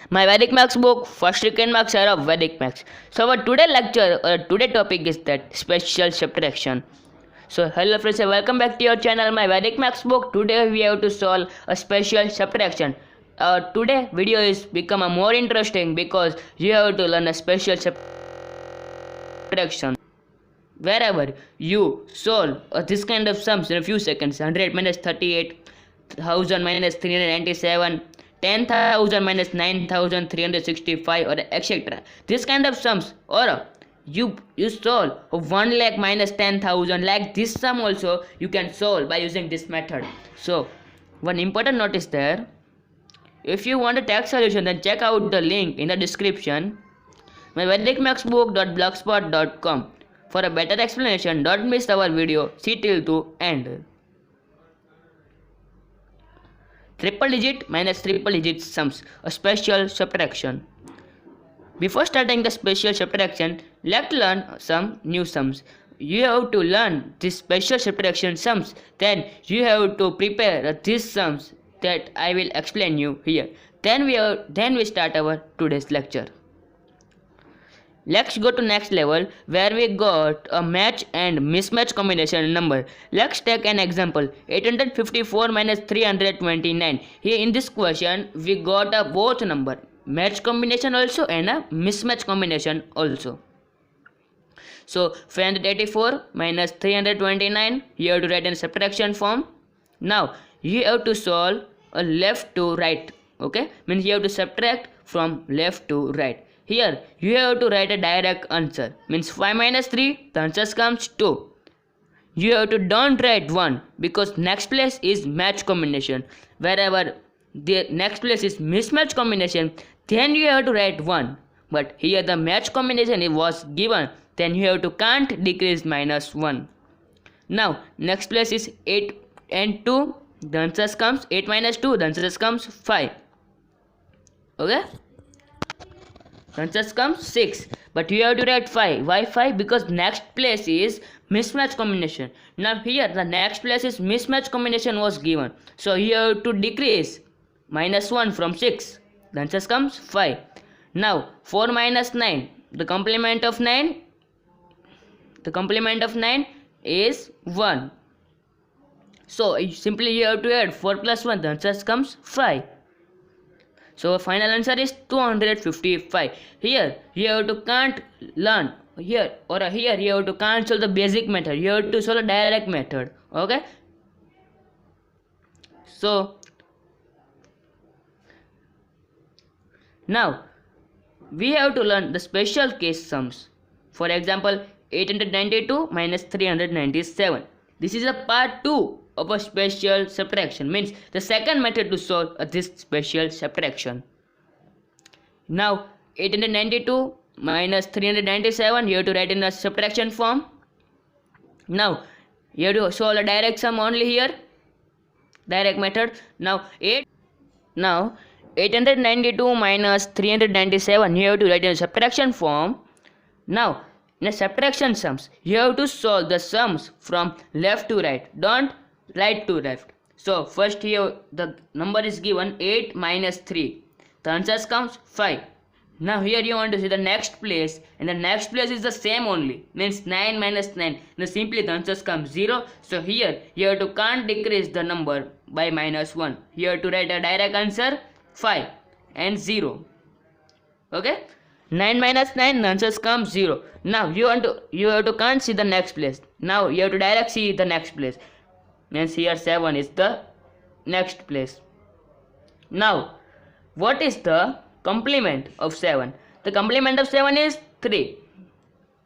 My Vedic Maths book, first weekend marks are of Vedic Maths. So our today lecture or today topic is that special subtraction. So hello friends and welcome back to your channel My Vedic Maths book. Today we have to solve a special subtraction. Today video is become a more interesting because you have to learn a special subtraction. Wherever you solve this kind of sums in a few seconds, 100 minus 38, 1000 minus 397, 10,000 minus 9,365 or etc. This kind of sums or you solve 1 lakh minus 10,000 like this sum also you can solve by using this method. So one important note is there. If you want a text solution then check out the link in the description myvedicmathsbook.blogspot.com. For a better explanation, don't miss our video. See till to end. Triple digit minus triple digit sums, a special subtraction. Before starting the special subtraction, let's learn some new sums. You have to learn this special subtraction sums, then you have to prepare these sums that I will explain you here. Then we start our today's lecture. Let's go to next level where we got a match and mismatch combination number. Let's take an example 854 minus 329. Here in this question we got a both number match combination also and a mismatch combination also. So 584 minus 329 you have to write in subtraction form. Now you have to solve a left to right. Okay, means you have to subtract from left to right. Here you have to write a direct answer, means 5 minus 3, the answer comes 2. You have to don't write 1 because next place is match combination. Wherever the next place is mismatch combination, then you have to write 1. But here the match combination was given, then you have to can't decrease minus 1. Now next place is 8 and 2, the answer comes 8 minus 2, the answer comes 5. Okay. The answer comes 6, but you have to write 5. Why 5? Because next place is mismatch combination. Now here the next place is mismatch combination was given, so you have to decrease minus 1 from 6. The answer comes 5. Now 4 minus 9, the complement of 9 is 1. So simply you have to add 4 plus 1, the answer comes 5. So final answer is 255. Here you have to can't learn here or here you have to can't solve the basic method. You have to solve a direct method. Okay. So now we have to learn the special case sums. For example, 892 minus 397. This is a part 2 of a special subtraction, means the second method to solve this special subtraction. Now 892 minus 397 you have to write in a subtraction form. Now you have to solve a direct sum only here, direct method. Now 892 minus 397 you have to write in a subtraction form. Now in a subtraction sums you have to solve the sums from left to right, don't right to left. So first here the number is given 8 minus 3, the answer comes 5. Now here you want to see the next place, and the next place is the same only, means 9 minus 9. Now simply the answer comes 0. So here you have to can't decrease the number by minus 1. You have to write a direct answer 5 and 0. Okay, 9 minus 9, the answer comes 0. Now you have to can't see the next place. Now you have to direct see the next place. Means here 7 is the next place. Now what is the complement of 7? The complement of 7 is 3.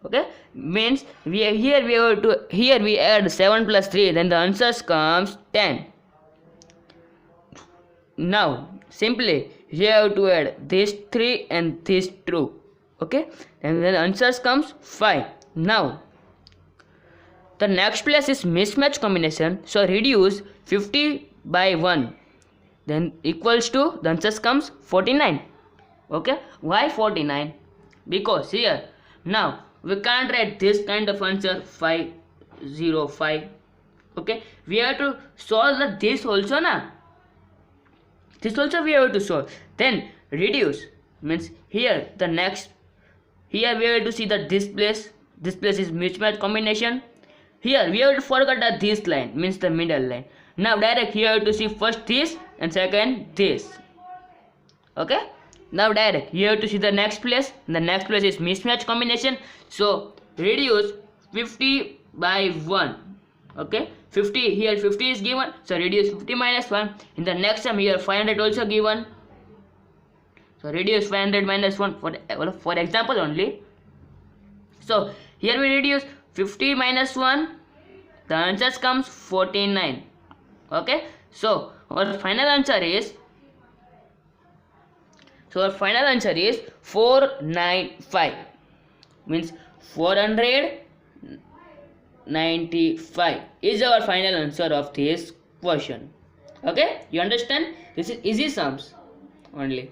Okay, means we add 7 plus 3, then the answer comes 10. Now simply you have to add this 3 and this 2. Okay, and then the answer comes 5. Now the next place is mismatch combination, so reduce 50 by 1, then equals to, the answer comes 49. Okay, why 49? Because here now we can't write this kind of answer 505. Okay, we have to solve this also na. This also we have to solve. Then reduce means here the next, here we have to see that this place is mismatch combination. Here we have to forget that this line means the middle line. Now direct here have to see first this and second this. Okay, now direct you have to see the next place. The next place is mismatch combination, so reduce 50 by 1. Okay, 50 here, 50 is given, so reduce 50 minus 1. In the next time here 500 also given, so reduce 500 minus 1 for example only. So here we reduce 50 minus 1, the answer comes 49. Okay, so our final answer is 495, means 495 is our final answer of this question. Okay, you understand? This is easy sums only.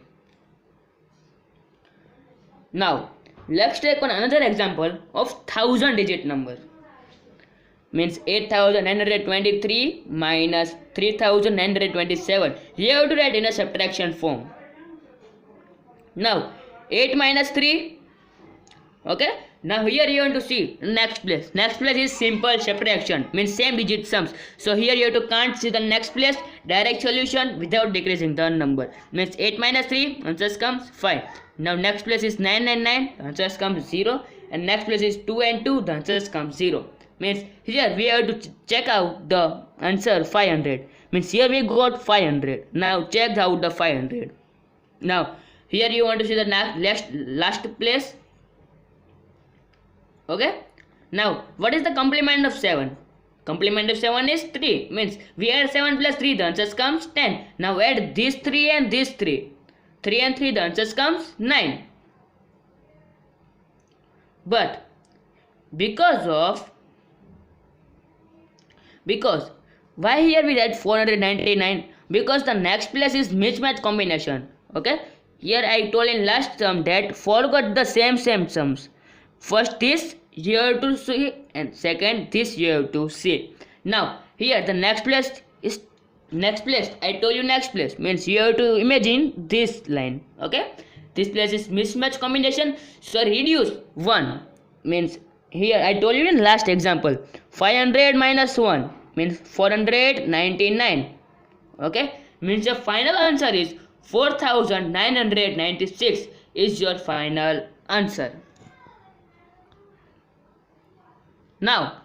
Now let's take on another example of 1000-digit number, means 8923 minus 3927. You have to write in a subtraction form. Now 8 minus 3. Okay, now here you want to see next place. Next place is simple subtraction, means same digit sums. So here you have to can't see the next place, direct solution without decreasing the number, means 8 minus 3, answers comes 5. Now next place is 999, the answers comes 0, and next place is 2 and 2, the answers comes 0. Means here we have to check out the answer 500, means here we got 500. Now check out the 500. Now here you want to see the last place. Okay, now what is the complement of 7? Complement of 7 is 3, means we add 7 plus 3, the answers comes 10. Now add this 3 and this 3. 3 and 3, the answers comes 9. But because why here we write 499? Because the next place is mismatch combination. Okay, here I told in last sum that forgot the same sums. First this you have to see and second this you have to see. Now here the next place is I told you next place, means you have to imagine this line. Okay, this place is mismatch combination, so reduce 1, means here I told you in last example 500 minus 1 means 499. Okay, means the final answer is 4996 is your final answer. Now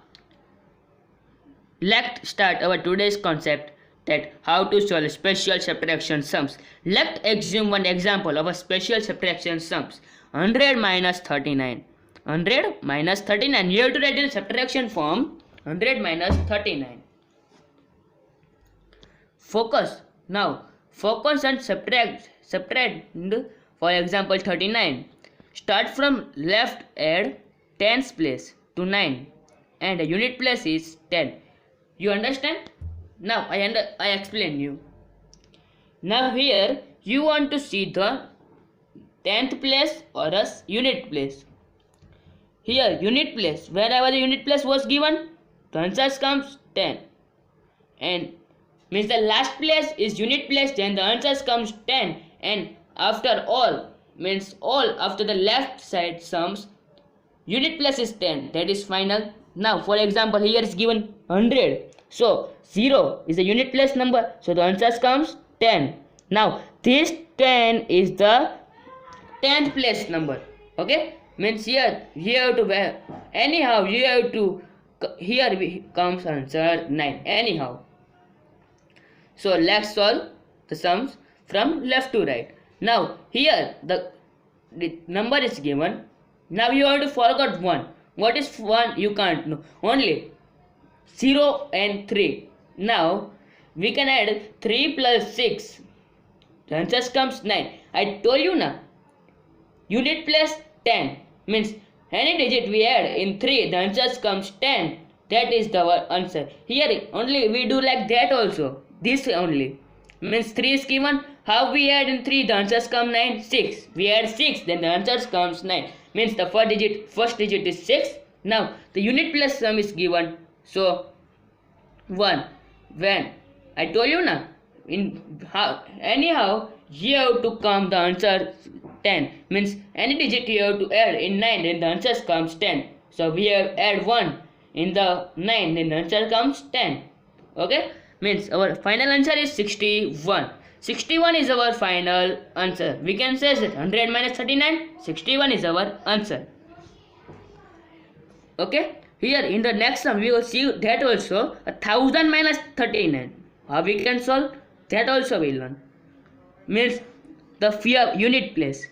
let's start our today's concept, that how to solve special subtraction sums. Let's assume one example of a special subtraction sums. 100 minus 39. 100 minus 39. You have to write in subtraction form 100 minus 39. Focus. Now focus and subtract. For example 39. Start from left, add tens place to 9 and a unit place is 10. You understand? Now I explain you. Now here you want to see the 10th place or a unit place. Here unit place, wherever the unit place was given, the answer comes 10. And means the last place is unit place, then the answer comes 10. And after all, means all after the left side sums, unit place is 10, that is final. Now for example here is given 100, so 0 is the unit place number, so the answer comes 10. Now this 10 is the 10th place number. Okay, means here you have to anyhow you have to, here comes answer 9 anyhow. So let's solve the sums from left to right. Now here the number is given. Now you have to forget 1. What is 1? You can't know. Only 0 and 3. Now we can add 3 plus 6. The answer comes 9. I told you now. Unit place 10. Means any digit we add in 3, the answer comes 10. That is the answer. Here only we do like that also. This only. Means 3 is given. How we add in 3? The answers come 9. 6. We add 6. Then the answers comes 9. Means the first digit is 6. Now the unit plus sum is given. So 1. When I told you now, anyhow you have to come the answer 10. Means any digit you have to add in 9, then the answer comes 10. So we have add 1 in the 9, then the answer comes 10. Okay, means our final answer is 61. 61 is our final answer. We can say that 100 minus 39, 61 is our answer. Okay, here in the next sum we will see that also 1000 minus 39. How we can solve that also we learn. Means the fear unit place.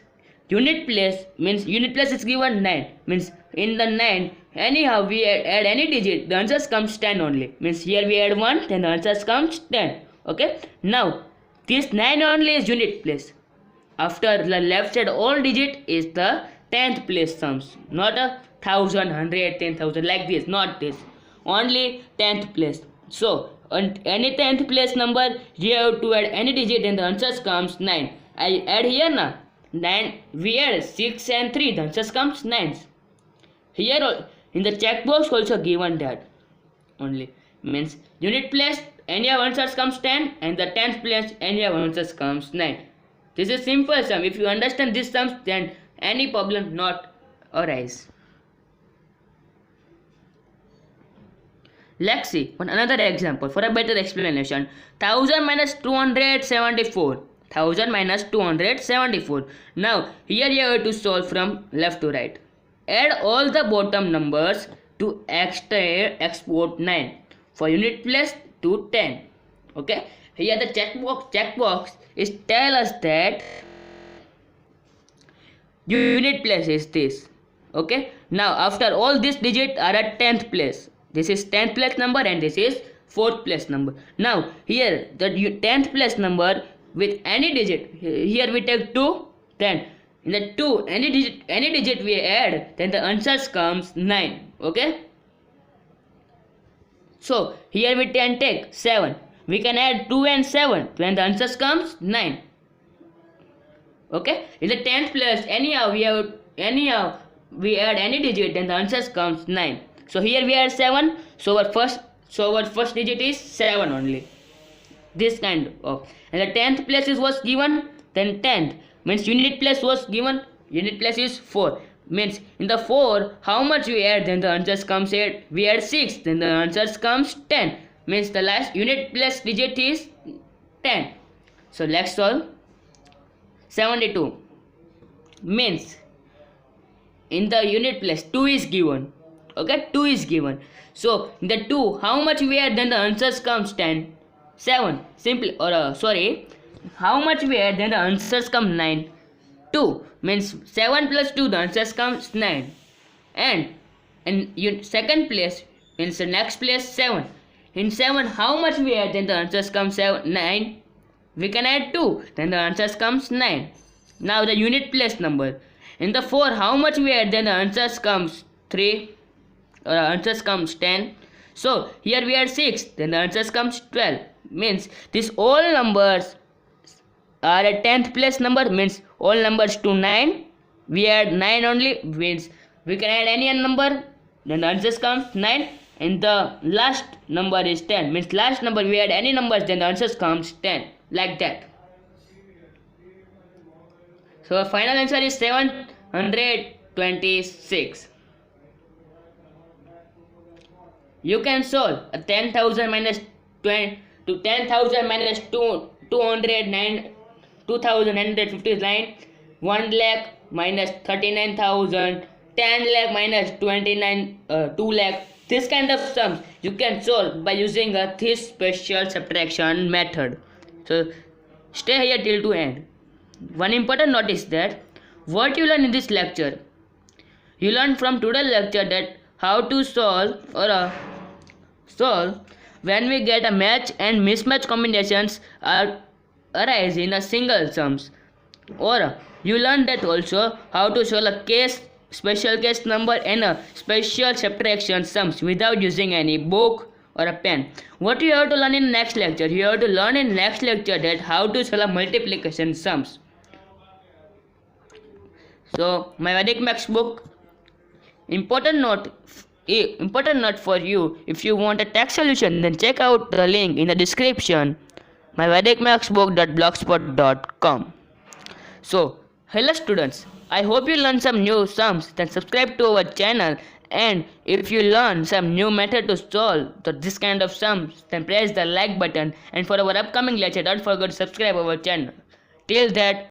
Unit place means unit place is given 9. Means in the 9, anyhow we add any digit, the answer comes 10 only. Means here we add 1, then the answer comes 10. Okay, now this 9 only is unit place. After the left side all digit is the 10th place sums, not a 1000, 100, 10,000 like this, not this, only 10th place. So on any 10th place number you have to add any digit and the answer comes 9. I add here now 9, we add 6 and 3, the answer comes 9. Here in the checkbox also given that only. Means unit place any of answers comes 10 and the 10th place any of answers comes 9. This is simple sum. If you understand this sums, then any problem not arise. Let's see one another example for a better explanation. 1000 minus 274. 1000 minus 274. Now here you have to solve from left to right. Add all the bottom numbers to export 9 for unit place to 10. Okay, here the checkbox is tell us that unit place is this. Okay, now after all these digits are at 10th place. This is 10th place number and this is 4th place number. Now here the 10th place number with any digit, here we take 2, then in the 2 any digit we add, then the answer comes 9. Okay, so here we can take 7, we can add 2 and 7, then the answer comes 9. Okay, in the 10th place anyhow we add any digit, then the answer comes 9. So here we add 7, so our first digit is 7 only. This kind of, and the 10th place was given, then 10th means unit place was given, unit place is 4. Means in the 4 how much we add, then the answer comes 8. We add 6, then the answer comes 10. Means the last unit place digit is 10. So let's solve. 72 means in the unit place 2 is given. Okay, 2 is given. So in the 2 how much we add, then the answer comes 10. 7 simply, or sorry, how much we add, then the answers come 9. 2 means 7 plus 2, the answers comes 9. And in second place means the next place 7. In 7 how much we add, then the answers come 9. We can add 2, then the answers comes 9. Now the unit place number. In the 4 how much we add, then the answers comes 3, or answers comes 10. So here we add 6, then the answers comes 12. Means this all numbers are a 10th place number, means all numbers to 9. We add 9 only, means we can add any number, then the answers comes 9. And the last number is 10, means last number we add any numbers, then the answers comes 10, like that. So our final answer is 726. You can solve a 10,000 minus 20 to 10,000 minus 209, 2,959, 1 lakh minus 39,000, 10 lakh minus 2 lakh. This kind of sums you can solve by using this special subtraction method. So stay here till to end. One important notice that what you learn in this lecture, you learn from today's lecture that how to solve when we get a match and mismatch combinations arise in a single sums, or you learn that also how to solve a special case number and a special subtraction sums without using any book or a pen. What you have to learn in next lecture? You have to learn in next lecture that how to solve a multiplication sums. So my Vedic Max book, important note for you, if you want a text solution, then check out the link in the description. myvedicmathsbook.blogspot.com. So, hello students, I hope you learned some new sums, then subscribe to our channel, and if you learn some new method to solve this kind of sums, then press the like button, and for our upcoming lecture don't forget to subscribe our channel. Till that,